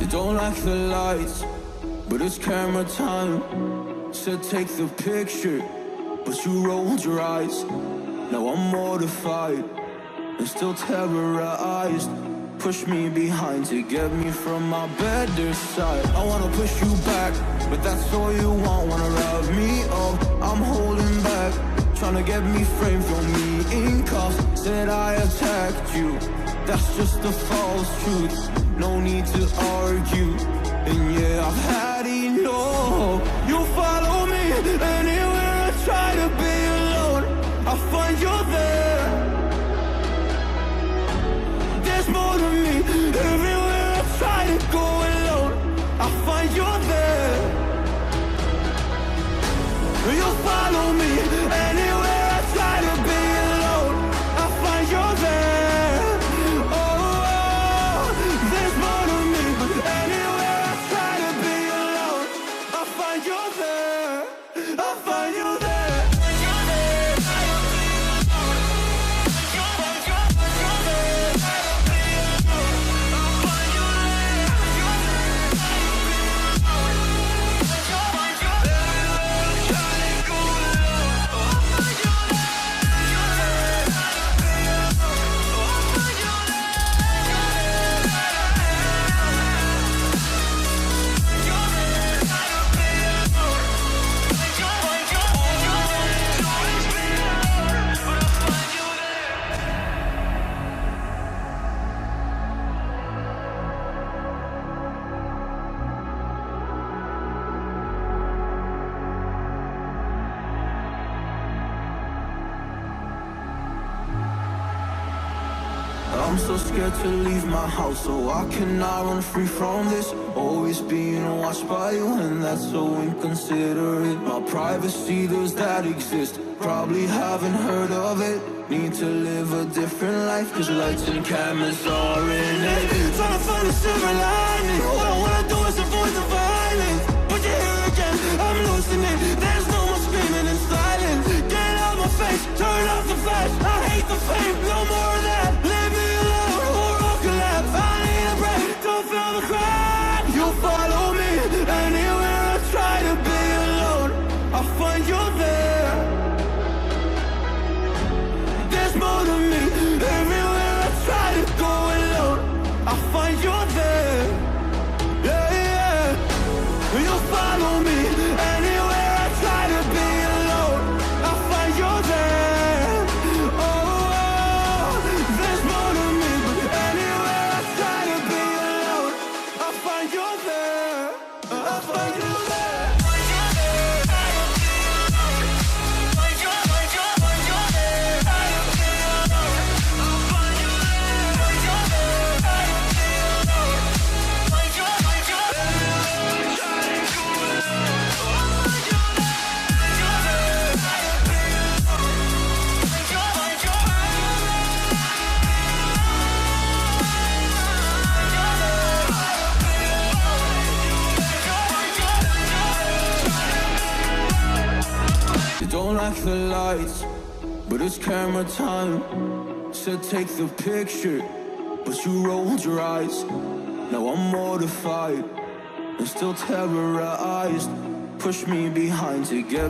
You don't like the lights, but it's camera time. Said take the picture, but you rolled your eyes. Now I'm mortified and still terrorized. Push me behind to get me from my better side. I wanna push you back, but that's all you want. Wanna rub me up, I'm holding back. Tryna get me framed, throw me in cuffs. Said I attacked you, that's just a false truth. No need to argue, and yeah, I've had enough. You follow me anywhere I try to be alone. I find you there. There's more to me. Everywhere I try to go alone, I find you there. You follow me anywhere I try to be alone, I find you there. Oh, there's more to me, but anywhere I try to be alone, I find you there. I find you there. I'm so scared to leave my house, so I cannot run free from this. Always being watched by you, and that's so inconsiderate. My privacy, does that exist? Probably haven't heard of it. Need to live a different life, cause lights and cameras are in it. Trying to find a silver lining. What I wanna do is avoid the violence, but you're here again, I'm losing it. There's no more screaming in silence. Get out my face, turn off the flash. I hate the fame, no more of that. Leave me alone, or I'll collapse. I need a break, don't feel the crack. You follow me anywhere I try to be alone, I find you there. There's more to me. Everywhere I try to go alone, I find you there. Yeah, yeah. You follow me anywhere I try to be alone, I find you there. Oh, there's more to me, but anywhere I try to be alone, I find you there. I find you there. Don't like the lights, but it's camera time. Said take the picture, but you rolled your eyes. Now I'm mortified and still terrorized. Push me behind to get